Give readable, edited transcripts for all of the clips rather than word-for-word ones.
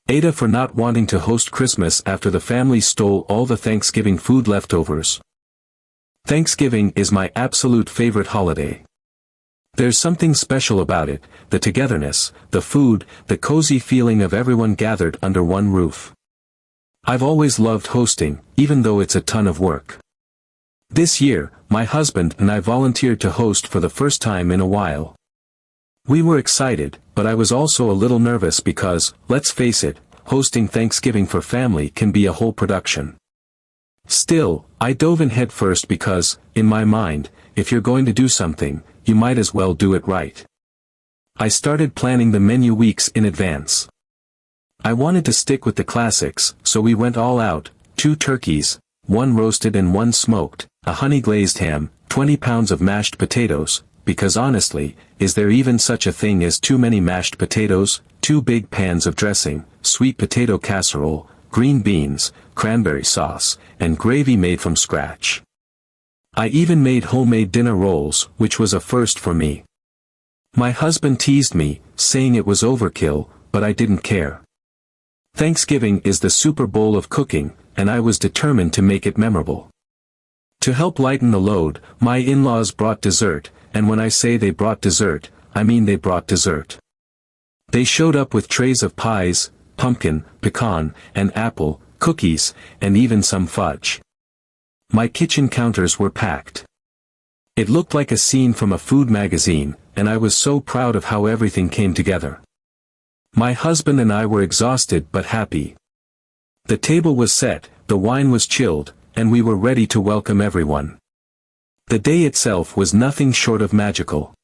AITA for not wanting to host Christmas after the family stole all the Thanksgiving food leftovers. Thanksgiving is my absolute favorite holiday. There's something special about it, the togetherness, the food, the cozy feeling of everyone gathered under one roof. I've always loved hosting, even though it's a ton of work. This year, my husband and I volunteered to host for the first time in a while. We were excited, but I was also a little nervous because, let's face it, hosting Thanksgiving for family can be a whole production. Still, I dove in head first because, in my mind, if you're going to do something, you might as well do it right. I started planning the menu weeks in advance. I wanted to stick with the classics, so we went all out: 2 turkeys, 1 roasted and 1 smoked, a honey-glazed ham, 20 pounds of mashed potatoes, because honestly, is there even such a thing as too many mashed potatoes? 2 big pans of dressing, sweet potato casserole, green beans, cranberry sauce, and gravy made from scratch. I even made homemade dinner rolls, which was a first for me. My husband teased me, saying it was overkill, but I didn't care. Thanksgiving is the Super Bowl of cooking, and I was determined to make it memorable. To help lighten the load, my in-laws brought dessert, and when I say they brought dessert, I mean they brought dessert. They showed up with trays of pies, pumpkin, pecan, and apple, cookies, and even some fudge. My kitchen counters were packed. It looked like a scene from a food magazine, and I was so proud of how everything came together. My husband and I were exhausted but happy. The table was set, the wine was chilled, and we were ready to welcome everyone. The day itself was nothing short of magical.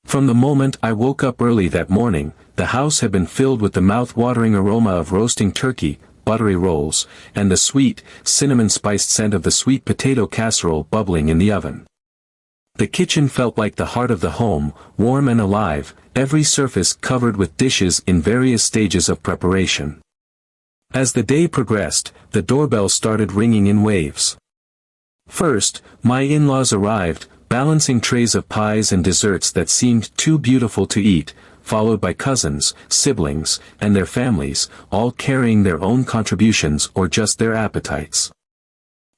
From the moment I woke up early that morning, the house had been filled with the mouth-watering aroma of roasting turkey, buttery rolls, and the sweet, cinnamon-spiced scent of the sweet potato casserole bubbling in the oven. The kitchen felt like the heart of the home, warm and alive, every surface covered with dishes in various stages of preparation. As the day progressed, the doorbell started ringing in waves. First, my in-laws arrived, balancing trays of pies and desserts that seemed too beautiful to eat, followed by cousins, siblings, and their families, all carrying their own contributions or just their appetites.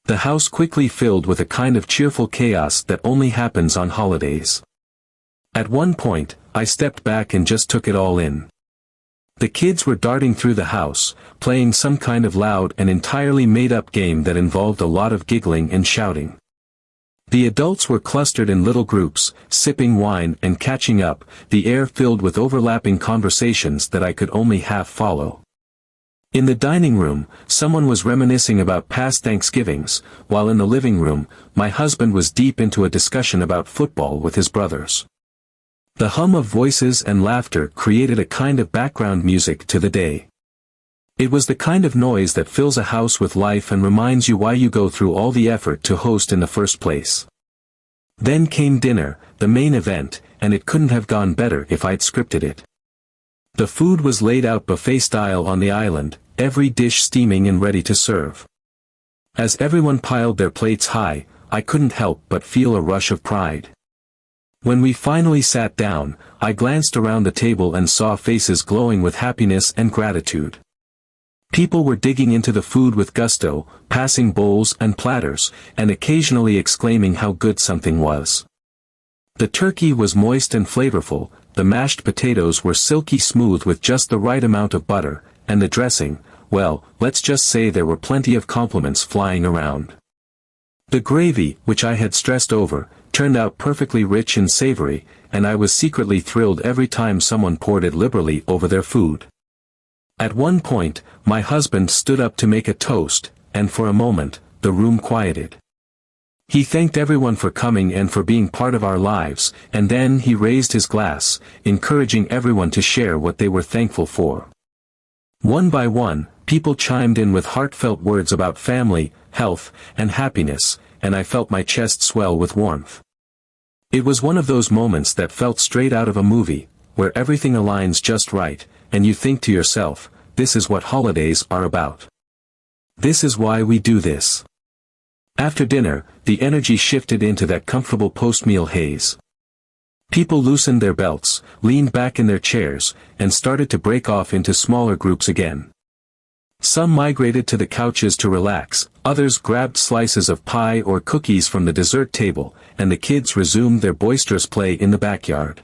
The house quickly filled with a kind of cheerful chaos that only happens on holidays. At one point, I stepped back and just took it all in. The kids were darting through the house, playing some kind of loud and entirely made-up game that involved a lot of giggling and shouting. The adults were clustered in little groups, sipping wine and catching up, the air filled with overlapping conversations that I could only half follow. In the dining room, someone was reminiscing about past Thanksgivings, while in the living room, my husband was deep into a discussion about football with his brothers. The hum of voices and laughter created a kind of background music to the day. It was the kind of noise that fills a house with life and reminds you why you go through all the effort to host in the first place. Then came dinner, the main event, and it couldn't have gone better if I'd scripted it. The food was laid out buffet style on the island, every dish steaming and ready to serve. As everyone piled their plates high, I couldn't help but feel a rush of pride. When we finally sat down, I glanced around the table and saw faces glowing with happiness and gratitude. People were digging into the food with gusto, passing bowls and platters, and occasionally exclaiming how good something was. The turkey was moist and flavorful, the mashed potatoes were silky smooth with just the right amount of butter, and the dressing, well, let's just say there were plenty of compliments flying around. The gravy, which I had stressed over, turned out perfectly rich and savory, and I was secretly thrilled every time someone poured it liberally over their food. At one point, my husband stood up to make a toast, and for a moment, the room quieted. He thanked everyone for coming and for being part of our lives, and then he raised his glass, encouraging everyone to share what they were thankful for. One by one, people chimed in with heartfelt words about family, health, and happiness, and I felt my chest swell with warmth. It was one of those moments that felt straight out of a movie, where everything aligns just right, and you think to yourself, this is what holidays are about. This is why we do this. After dinner, the energy shifted into that comfortable post-meal haze. People loosened their belts, leaned back in their chairs, and started to break off into smaller groups again. Some migrated to the couches to relax, others grabbed slices of pie or cookies from the dessert table, and the kids resumed their boisterous play in the backyard.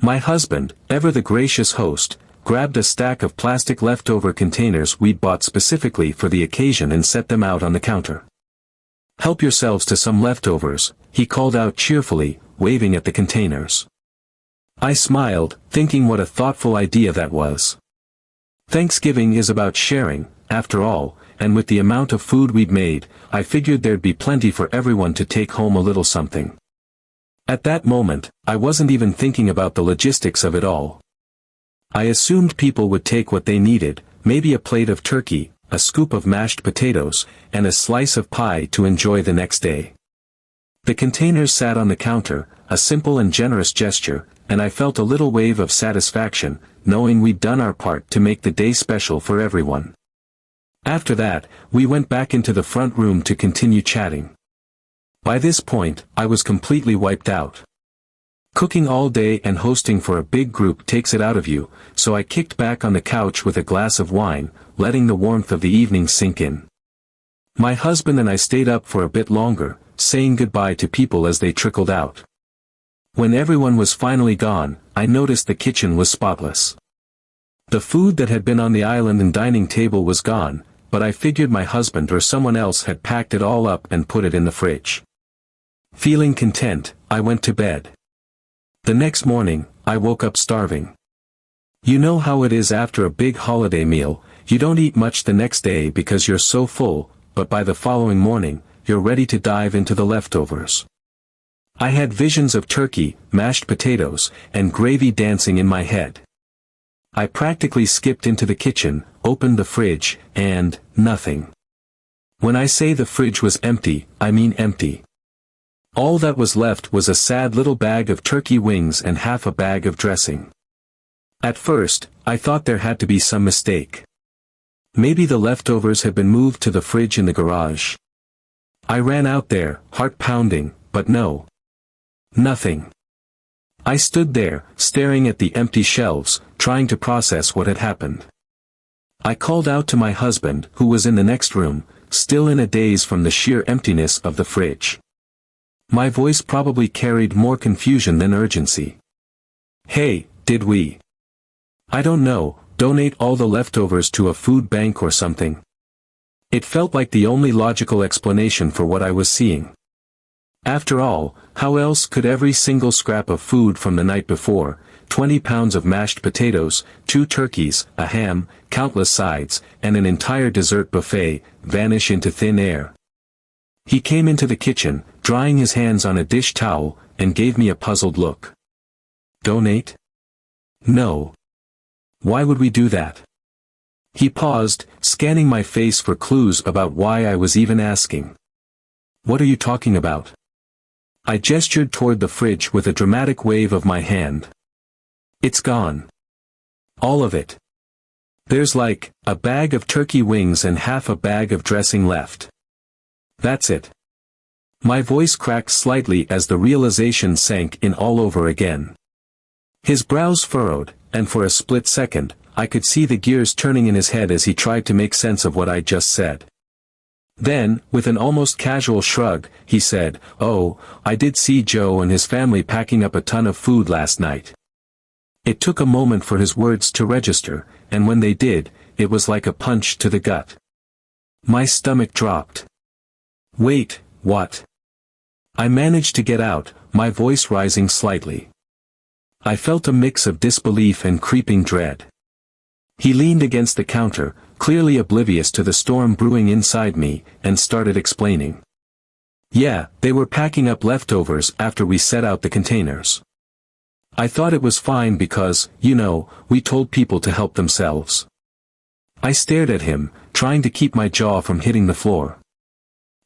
My husband, ever the gracious host, grabbed a stack of plastic leftover containers we'd bought specifically for the occasion and set them out on the counter. "Help yourselves to some leftovers," he called out cheerfully, waving at the containers. I smiled, thinking what a thoughtful idea that was. Thanksgiving is about sharing, after all, and with the amount of food we'd made, I figured there'd be plenty for everyone to take home a little something. At that moment, I wasn't even thinking about the logistics of it all. I assumed people would take what they needed, maybe a plate of turkey, a scoop of mashed potatoes, and a slice of pie to enjoy the next day. The containers sat on the counter, a simple and generous gesture, and I felt a little wave of satisfaction, knowing we'd done our part to make the day special for everyone. After that, we went back into the front room to continue chatting. By this point, I was completely wiped out. Cooking all day and hosting for a big group takes it out of you, so I kicked back on the couch with a glass of wine, letting the warmth of the evening sink in. My husband and I stayed up for a bit longer, saying goodbye to people as they trickled out. When everyone was finally gone, I noticed the kitchen was spotless. The food that had been on the island and dining table was gone, but I figured my husband or someone else had packed it all up and put it in the fridge. Feeling content, I went to bed. The next morning, I woke up starving. You know how it is after a big holiday meal, you don't eat much the next day because you're so full, but by the following morning, you're ready to dive into the leftovers. I had visions of turkey, mashed potatoes, and gravy dancing in my head. I practically skipped into the kitchen, opened the fridge, and nothing. When I say the fridge was empty, I mean empty. All that was left was a sad little bag of turkey wings and half a bag of dressing. At first, I thought there had to be some mistake. Maybe the leftovers had been moved to the fridge in the garage. I ran out there, heart pounding, but no. Nothing. I stood there, staring at the empty shelves, trying to process what had happened. I called out to my husband, who was in the next room, still in a daze from the sheer emptiness of the fridge. My voice probably carried more confusion than urgency. "Hey, did we? I don't know, donate all the leftovers to a food bank or something?" It felt like the only logical explanation for what I was seeing. After all, how else could every single scrap of food from the night before, 20 pounds of mashed potatoes, 2 turkeys, a ham, countless sides, and an entire dessert buffet, vanish into thin air? He came into the kitchen, drying his hands on a dish towel, and gave me a puzzled look. "Donate? No. Why would we do that?" He paused, scanning my face for clues about why I was even asking. "What are you talking about?" I gestured toward the fridge with a dramatic wave of my hand. "It's gone. All of it. There's like, a bag of turkey wings and half a bag of dressing left. That's it." My voice cracked slightly as the realization sank in all over again. His brows furrowed, and for a split second, I could see the gears turning in his head as he tried to make sense of what I'd just said. Then, with an almost casual shrug, he said, "Oh, I did see Joe and his family packing up a ton of food last night." It took a moment for his words to register, and when they did, it was like a punch to the gut. My stomach dropped. "Wait, what?" I managed to get out, my voice rising slightly. I felt a mix of disbelief and creeping dread. He leaned against the counter, clearly oblivious to the storm brewing inside me, and started explaining. "Yeah, they were packing up leftovers after we set out the containers. I thought it was fine because, we told people to help themselves." I stared at him, trying to keep my jaw from hitting the floor.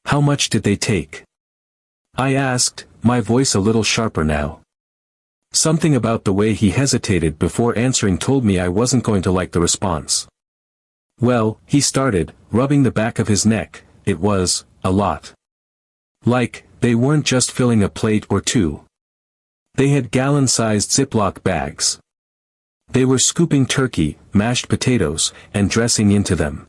"How much did they take?" I asked, my voice a little sharper now. Something about the way he hesitated before answering told me I wasn't going to like the response. "Well," he started, rubbing the back of his neck, "it was a lot. Like, they weren't just filling a plate or two. They had gallon-sized Ziploc bags. They were scooping turkey, mashed potatoes, and dressing into them.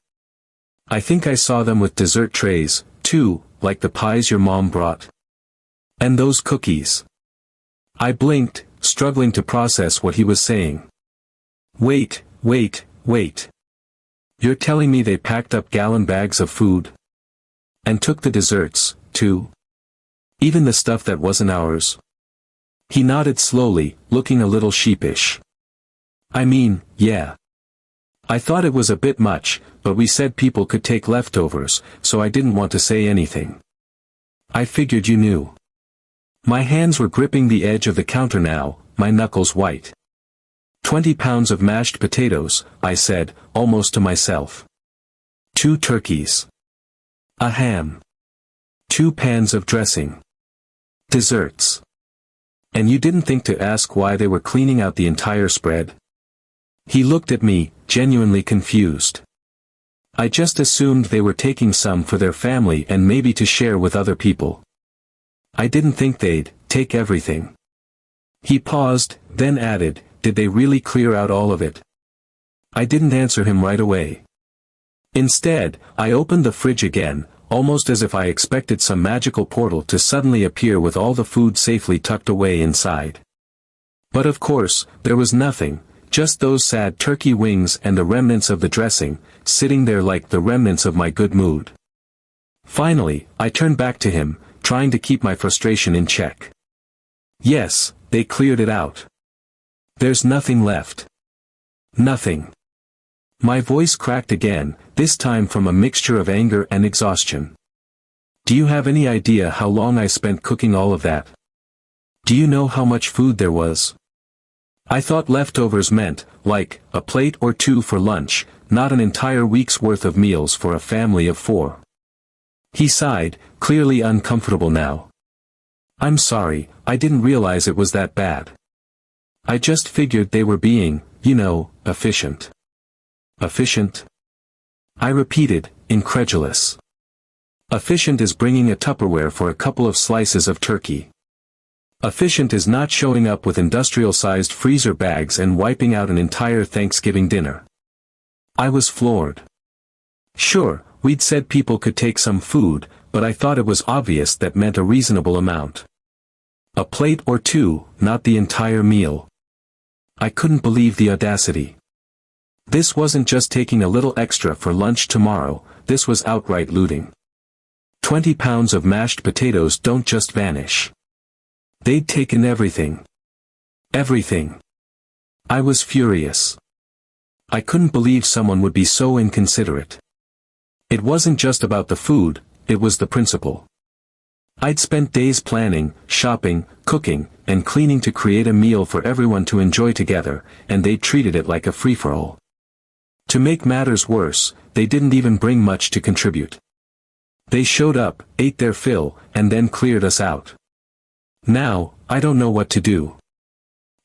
I think I saw them with dessert trays, too, like the pies your mom brought. And those cookies. I blinked, struggling to process what he was saying. Wait. You're telling me they packed up gallon bags of food? And took the desserts, too? Even the stuff that wasn't ours? He nodded slowly, looking a little sheepish. I mean, yeah. I thought it was a bit much, but we said people could take leftovers, so I didn't want to say anything. I figured you knew. My hands were gripping the edge of the counter now, my knuckles white. 20 pounds of mashed potatoes, I said, almost to myself. 2 turkeys. A ham. 2 pans of dressing. Desserts. And you didn't think to ask why they were cleaning out the entire spread? He looked at me, genuinely confused. I just assumed they were taking some for their family and maybe to share with other people. I didn't think they'd take everything. He paused, then added, did they really clear out all of it? I didn't answer him right away. Instead, I opened the fridge again, almost as if I expected some magical portal to suddenly appear with all the food safely tucked away inside. But of course, there was nothing, just those sad turkey wings and the remnants of the dressing, sitting there like the remnants of my good mood. Finally, I turned back to him, trying to keep my frustration in check. Yes, they cleared it out. There's nothing left. Nothing. My voice cracked again, this time from a mixture of anger and exhaustion. Do you have any idea how long I spent cooking all of that? Do you know how much food there was? I thought leftovers meant, like, a plate or 2 for lunch, not an entire week's worth of meals for a family of 4. He sighed, clearly uncomfortable now. I'm sorry, I didn't realize it was that bad. I just figured they were being, efficient. Efficient? I repeated, incredulous. Efficient is bringing a Tupperware for a couple of slices of turkey. Efficient is not showing up with industrial-sized freezer bags and wiping out an entire Thanksgiving dinner. I was floored. Sure, we'd said people could take some food, but I thought it was obvious that meant a reasonable amount. A plate or 2, not the entire meal. I couldn't believe the audacity. This wasn't just taking a little extra for lunch tomorrow, this was outright looting. 20 pounds of mashed potatoes don't just vanish. They'd taken everything. Everything. I was furious. I couldn't believe someone would be so inconsiderate. It wasn't just about the food, it was the principle. I'd spent days planning, shopping, cooking, and cleaning to create a meal for everyone to enjoy together, and they treated it like a free-for-all. To make matters worse, they didn't even bring much to contribute. They showed up, ate their fill, and then cleared us out. Now, I don't know what to do.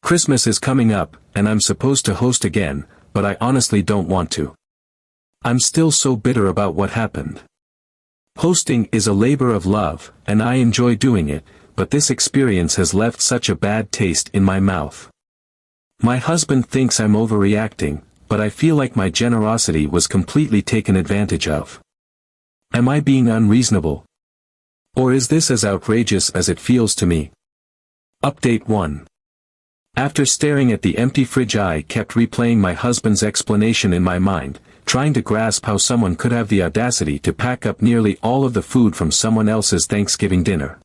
Christmas is coming up, and I'm supposed to host again, but I honestly don't want to. I'm still so bitter about what happened. Hosting is a labor of love, and I enjoy doing it, but this experience has left such a bad taste in my mouth. My husband thinks I'm overreacting, but I feel like my generosity was completely taken advantage of. Am I being unreasonable? Or is this as outrageous as it feels to me? Update 1. After staring at the empty fridge, I kept replaying my husband's explanation in my mind, trying to grasp how someone could have the audacity to pack up nearly all of the food from someone else's Thanksgiving dinner.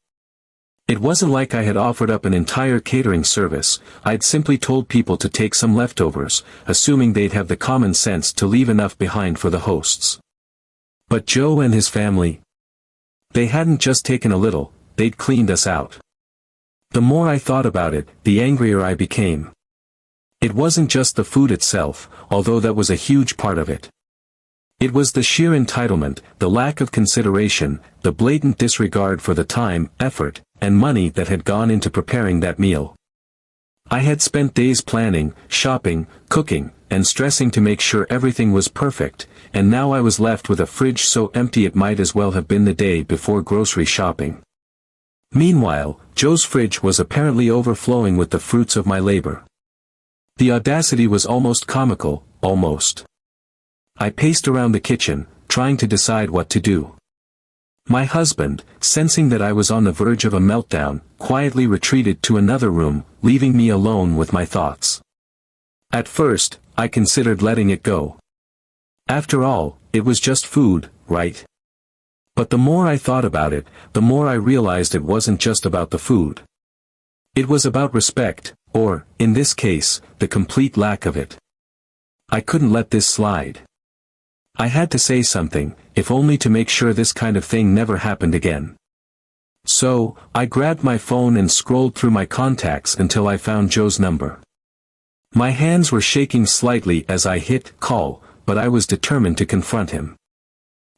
It wasn't like I had offered up an entire catering service, I'd simply told people to take some leftovers, assuming they'd have the common sense to leave enough behind for the hosts. But Joe and his family? They hadn't just taken a little, they'd cleaned us out. The more I thought about it, the angrier I became. It wasn't just the food itself, although that was a huge part of it. It was the sheer entitlement, the lack of consideration, the blatant disregard for the time, effort, and money that had gone into preparing that meal. I had spent days planning, shopping, cooking, and stressing to make sure everything was perfect, and now I was left with a fridge so empty it might as well have been the day before grocery shopping. Meanwhile, Joe's fridge was apparently overflowing with the fruits of my labor. The audacity was almost comical, almost. I paced around the kitchen, trying to decide what to do. My husband, sensing that I was on the verge of a meltdown, quietly retreated to another room, leaving me alone with my thoughts. At first, I considered letting it go. After all, it was just food, right? But the more I thought about it, the more I realized it wasn't just about the food. It was about respect, or, in this case, the complete lack of it. I couldn't let this slide. I had to say something, if only to make sure this kind of thing never happened again. So, I grabbed my phone and scrolled through my contacts until I found Joe's number. My hands were shaking slightly as I hit call, but I was determined to confront him.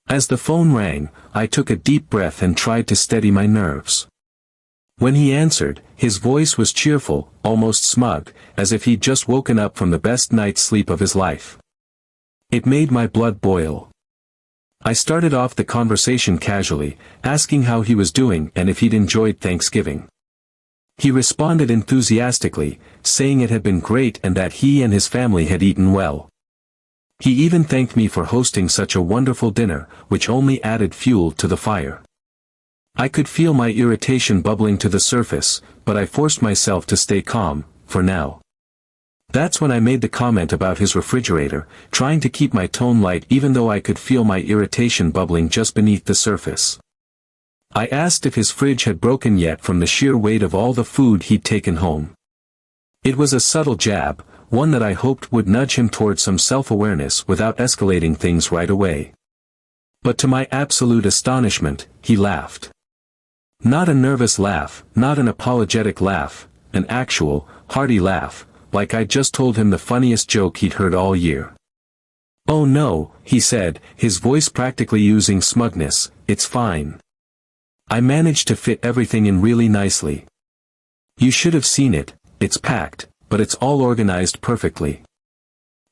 As the phone rang, I took a deep breath and tried to steady my nerves. When he answered, his voice was cheerful, almost smug, as if he'd just woken up from the best night's sleep of his life. It made my blood boil. I started off the conversation casually, asking how he was doing and if he'd enjoyed Thanksgiving. He responded enthusiastically, saying it had been great and that he and his family had eaten well. He even thanked me for hosting such a wonderful dinner, which only added fuel to the fire. I could feel my irritation bubbling to the surface, but I forced myself to stay calm, for now. That's when I made the comment about his refrigerator, trying to keep my tone light even though I could feel my irritation bubbling just beneath the surface. I asked if his fridge had broken yet from the sheer weight of all the food he'd taken home. It was a subtle jab, one that I hoped would nudge him toward some self-awareness without escalating things right away. But to my absolute astonishment, he laughed. Not a nervous laugh, not an apologetic laugh, an actual, hearty laugh, like I'd just told him the funniest joke he'd heard all year. "Oh no," he said, his voice practically oozing smugness, "it's fine. I managed to fit everything in really nicely. You should have seen it, it's packed, but it's all organized perfectly."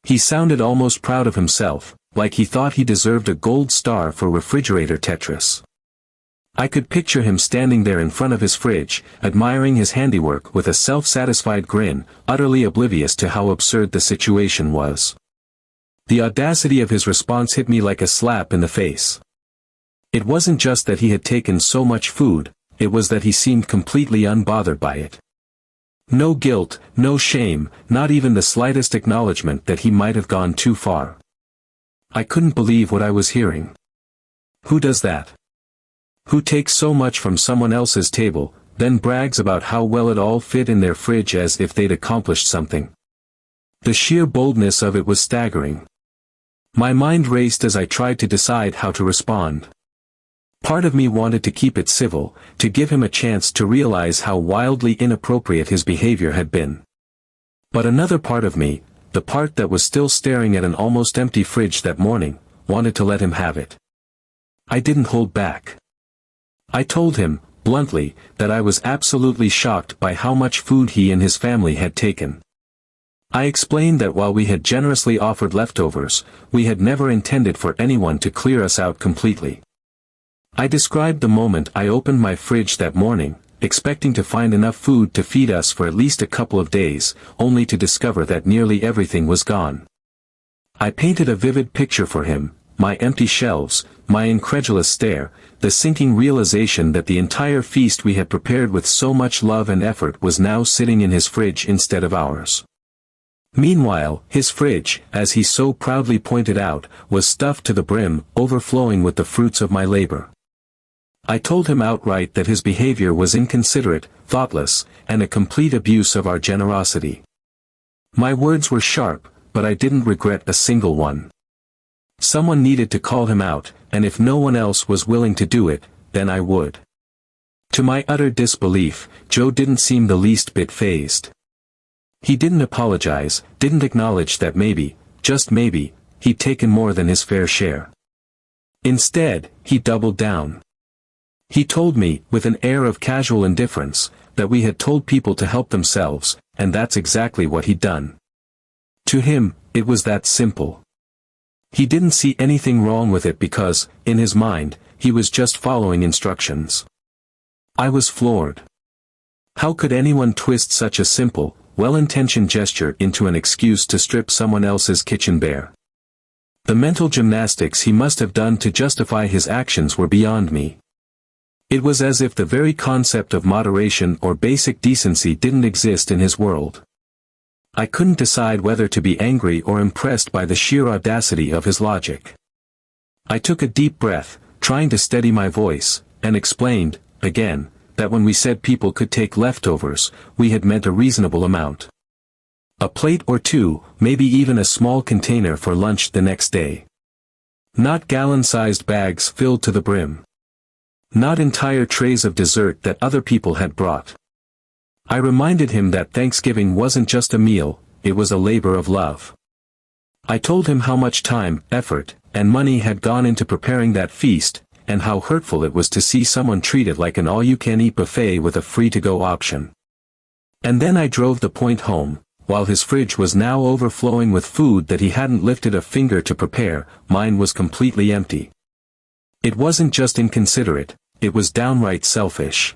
He sounded almost proud of himself, like he thought he deserved a gold star for refrigerator Tetris. I could picture him standing there in front of his fridge, admiring his handiwork with a self-satisfied grin, utterly oblivious to how absurd the situation was. The audacity of his response hit me like a slap in the face. It wasn't just that he had taken so much food, it was that he seemed completely unbothered by it. No guilt, no shame, not even the slightest acknowledgement that he might have gone too far. I couldn't believe what I was hearing. Who does that? Who takes so much from someone else's table, then brags about how well it all fit in their fridge as if they'd accomplished something? The sheer boldness of it was staggering. My mind raced as I tried to decide how to respond. Part of me wanted to keep it civil, to give him a chance to realize how wildly inappropriate his behavior had been. But another part of me, the part that was still staring at an almost empty fridge that morning, wanted to let him have it. I didn't hold back. I told him, bluntly, that I was absolutely shocked by how much food he and his family had taken. I explained that while we had generously offered leftovers, we had never intended for anyone to clear us out completely. I described the moment I opened my fridge that morning, expecting to find enough food to feed us for at least a couple of days, only to discover that nearly everything was gone. I painted a vivid picture for him, my empty shelves, my incredulous stare, the sinking realization that the entire feast we had prepared with so much love and effort was now sitting in his fridge instead of ours. Meanwhile, his fridge, as he so proudly pointed out, was stuffed to the brim, overflowing with the fruits of my labor. I told him outright that his behavior was inconsiderate, thoughtless, and a complete abuse of our generosity. My words were sharp, but I didn't regret a single one. Someone needed to call him out, and if no one else was willing to do it, then I would. To my utter disbelief, Joe didn't seem the least bit fazed. He didn't apologize, didn't acknowledge that maybe, just maybe, he'd taken more than his fair share. Instead, he doubled down. He told me, with an air of casual indifference, that we had told people to help themselves, and that's exactly what he'd done. To him, it was that simple. He didn't see anything wrong with it because, in his mind, he was just following instructions. I was floored. How could anyone twist such a simple, well-intentioned gesture into an excuse to strip someone else's kitchen bare? The mental gymnastics he must have done to justify his actions were beyond me. It was as if the very concept of moderation or basic decency didn't exist in his world. I couldn't decide whether to be angry or impressed by the sheer audacity of his logic. I took a deep breath, trying to steady my voice, and explained, again, that when we said people could take leftovers, we had meant a reasonable amount. A plate or two, maybe even a small container for lunch the next day. Not gallon-sized bags filled to the brim. Not entire trays of dessert that other people had brought. I reminded him that Thanksgiving wasn't just a meal, it was a labor of love. I told him how much time, effort, and money had gone into preparing that feast, and how hurtful it was to see someone treat it like an all-you-can-eat buffet with a free-to-go option. And then I drove the point home. While his fridge was now overflowing with food that he hadn't lifted a finger to prepare, mine was completely empty. It wasn't just inconsiderate, it was downright selfish.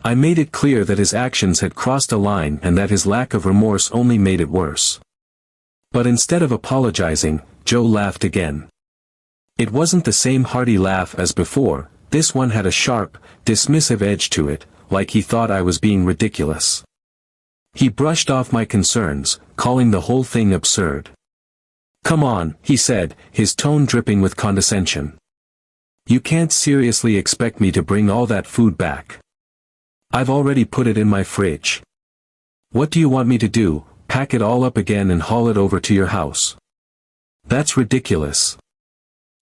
I made it clear that his actions had crossed a line and that his lack of remorse only made it worse. But instead of apologizing, Joe laughed again. It wasn't the same hearty laugh as before, this one had a sharp, dismissive edge to it, like he thought I was being ridiculous. He brushed off my concerns, calling the whole thing absurd. "Come on," he said, his tone dripping with condescension. "You can't seriously expect me to bring all that food back. I've already put it in my fridge. What do you want me to do, pack it all up again and haul it over to your house? That's ridiculous."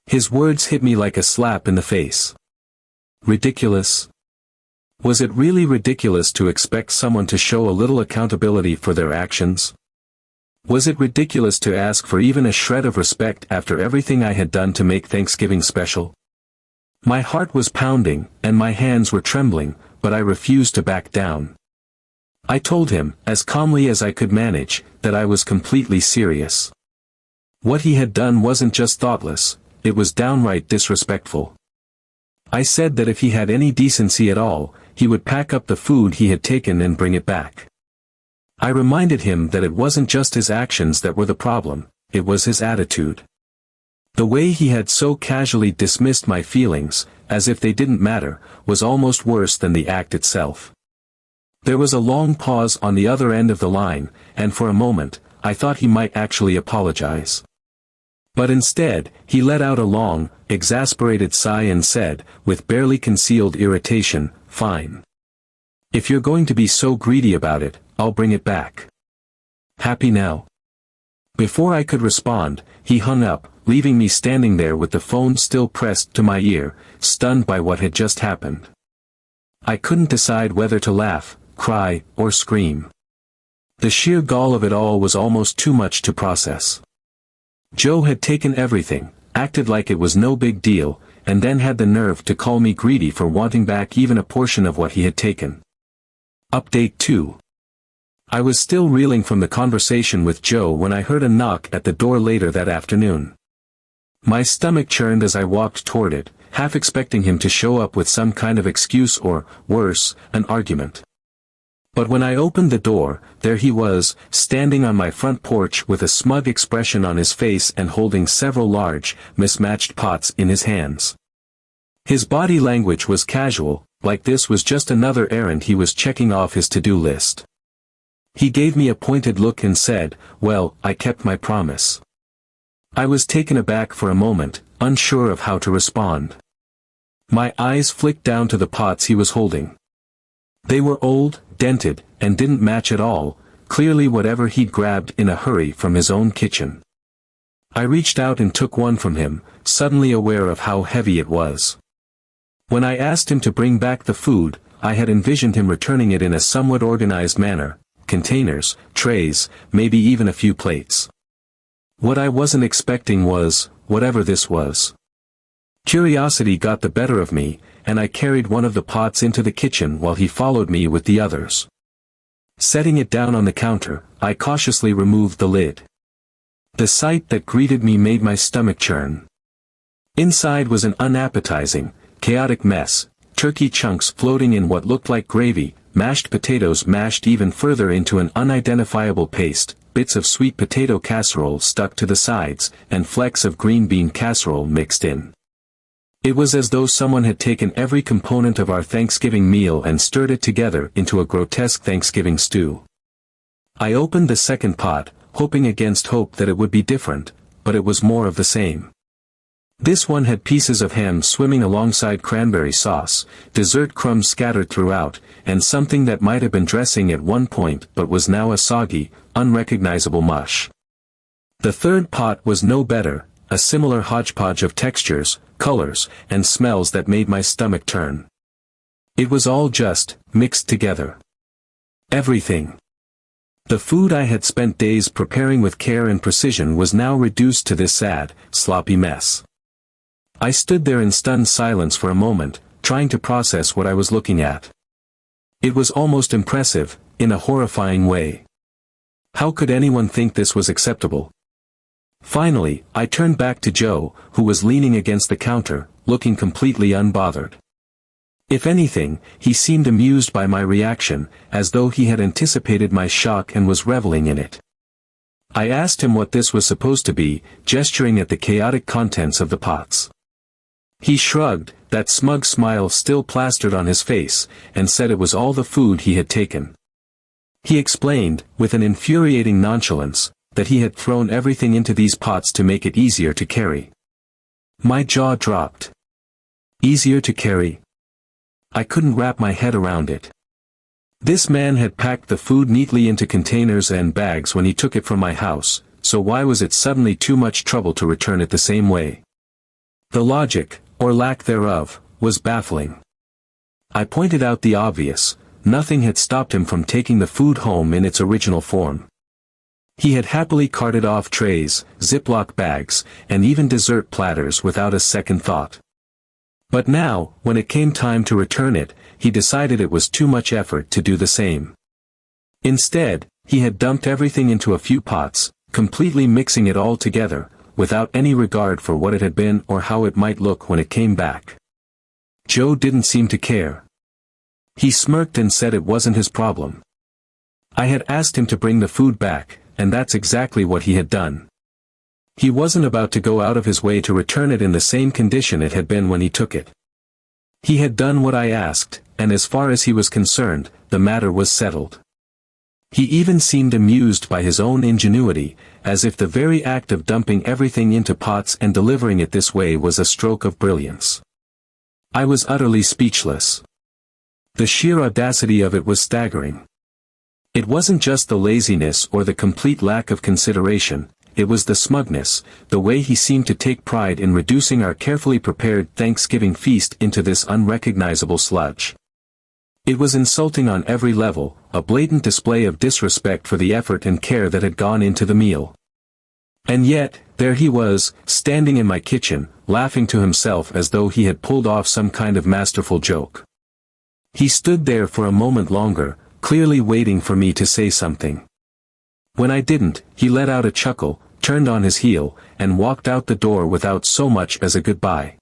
His words hit me like a slap in the face. Ridiculous? Was it really ridiculous to expect someone to show a little accountability for their actions? Was it ridiculous to ask for even a shred of respect after everything I had done to make Thanksgiving special? My heart was pounding, and my hands were trembling, but I refused to back down. I told him, as calmly as I could manage, that I was completely serious. What he had done wasn't just thoughtless, it was downright disrespectful. I said that if he had any decency at all, he would pack up the food he had taken and bring it back. I reminded him that it wasn't just his actions that were the problem, it was his attitude. The way he had so casually dismissed my feelings, as if they didn't matter, was almost worse than the act itself. There was a long pause on the other end of the line, and for a moment, I thought he might actually apologize. But instead, he let out a long, exasperated sigh and said, with barely concealed irritation, "Fine. If you're going to be so greedy about it, I'll bring it back. Happy now?" Before I could respond, he hung up, leaving me standing there with the phone still pressed to my ear, stunned by what had just happened. I couldn't decide whether to laugh, cry, or scream. The sheer gall of it all was almost too much to process. Joe had taken everything, acted like it was no big deal, and then had the nerve to call me greedy for wanting back even a portion of what he had taken. Update 2. I was still reeling from the conversation with Joe when I heard a knock at the door later that afternoon. My stomach churned as I walked toward it, half expecting him to show up with some kind of excuse or, worse, an argument. But when I opened the door, there he was, standing on my front porch with a smug expression on his face and holding several large, mismatched pots in his hands. His body language was casual, like this was just another errand he was checking off his to-do list. He gave me a pointed look and said, "Well, I kept my promise." I was taken aback for a moment, unsure of how to respond. My eyes flicked down to the pots he was holding. They were old, dented, and didn't match at all, clearly whatever he'd grabbed in a hurry from his own kitchen. I reached out and took one from him, suddenly aware of how heavy it was. When I asked him to bring back the food, I had envisioned him returning it in a somewhat organized manner, containers, trays, maybe even a few plates. What I wasn't expecting was, whatever this was. Curiosity got the better of me, and I carried one of the pots into the kitchen while he followed me with the others. Setting it down on the counter, I cautiously removed the lid. The sight that greeted me made my stomach churn. Inside was an unappetizing, chaotic mess, turkey chunks floating in what looked like gravy, mashed potatoes mashed even further into an unidentifiable paste, bits of sweet potato casserole stuck to the sides, and flecks of green bean casserole mixed in. It was as though someone had taken every component of our Thanksgiving meal and stirred it together into a grotesque Thanksgiving stew. I opened the second pot, hoping against hope that it would be different, but it was more of the same. This one had pieces of ham swimming alongside cranberry sauce, dessert crumbs scattered throughout, and something that might have been dressing at one point but was now a soggy, unrecognizable mush. The third pot was no better, a similar hodgepodge of textures, colors, and smells that made my stomach turn. It was all just mixed together. Everything. The food I had spent days preparing with care and precision was now reduced to this sad, sloppy mess. I stood there in stunned silence for a moment, trying to process what I was looking at. It was almost impressive, in a horrifying way. How could anyone think this was acceptable? Finally, I turned back to Joe, who was leaning against the counter, looking completely unbothered. If anything, he seemed amused by my reaction, as though he had anticipated my shock and was reveling in it. I asked him what this was supposed to be, gesturing at the chaotic contents of the pots. He shrugged, that smug smile still plastered on his face, and said it was all the food he had taken. He explained, with an infuriating nonchalance, that he had thrown everything into these pots to make it easier to carry. My jaw dropped. Easier to carry? I couldn't wrap my head around it. This man had packed the food neatly into containers and bags when he took it from my house, so why was it suddenly too much trouble to return it the same way? The logic, or lack thereof, was baffling. I pointed out the obvious: nothing had stopped him from taking the food home in its original form. He had happily carted off trays, Ziploc bags, and even dessert platters without a second thought. But now, when it came time to return it, he decided it was too much effort to do the same. Instead, he had dumped everything into a few pots, completely mixing it all together, without any regard for what it had been or how it might look when it came back. Joe didn't seem to care. He smirked and said it wasn't his problem. I had asked him to bring the food back, and that's exactly what he had done. He wasn't about to go out of his way to return it in the same condition it had been when he took it. He had done what I asked, and as far as he was concerned, the matter was settled. He even seemed amused by his own ingenuity, as if the very act of dumping everything into pots and delivering it this way was a stroke of brilliance. I was utterly speechless. The sheer audacity of it was staggering. It wasn't just the laziness or the complete lack of consideration, it was the smugness, the way he seemed to take pride in reducing our carefully prepared Thanksgiving feast into this unrecognizable sludge. It was insulting on every level, a blatant display of disrespect for the effort and care that had gone into the meal. And yet, there he was, standing in my kitchen, laughing to himself as though he had pulled off some kind of masterful joke. He stood there for a moment longer, clearly waiting for me to say something. When I didn't, he let out a chuckle, turned on his heel, and walked out the door without so much as a goodbye.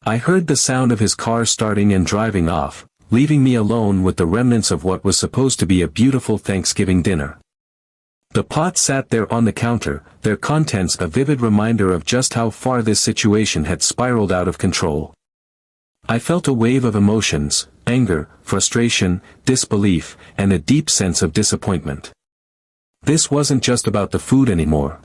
I heard the sound of his car starting and driving off, leaving me alone with the remnants of what was supposed to be a beautiful Thanksgiving dinner. The pots sat there on the counter, their contents a vivid reminder of just how far this situation had spiraled out of control. I felt a wave of emotions: anger, frustration, disbelief, and a deep sense of disappointment. This wasn't just about the food anymore.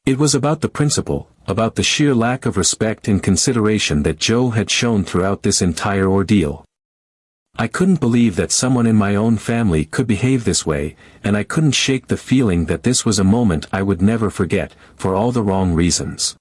It was about the principle, about the sheer lack of respect and consideration that Joe had shown throughout this entire ordeal. I couldn't believe that someone in my own family could behave this way, and I couldn't shake the feeling that this was a moment I would never forget, for all the wrong reasons.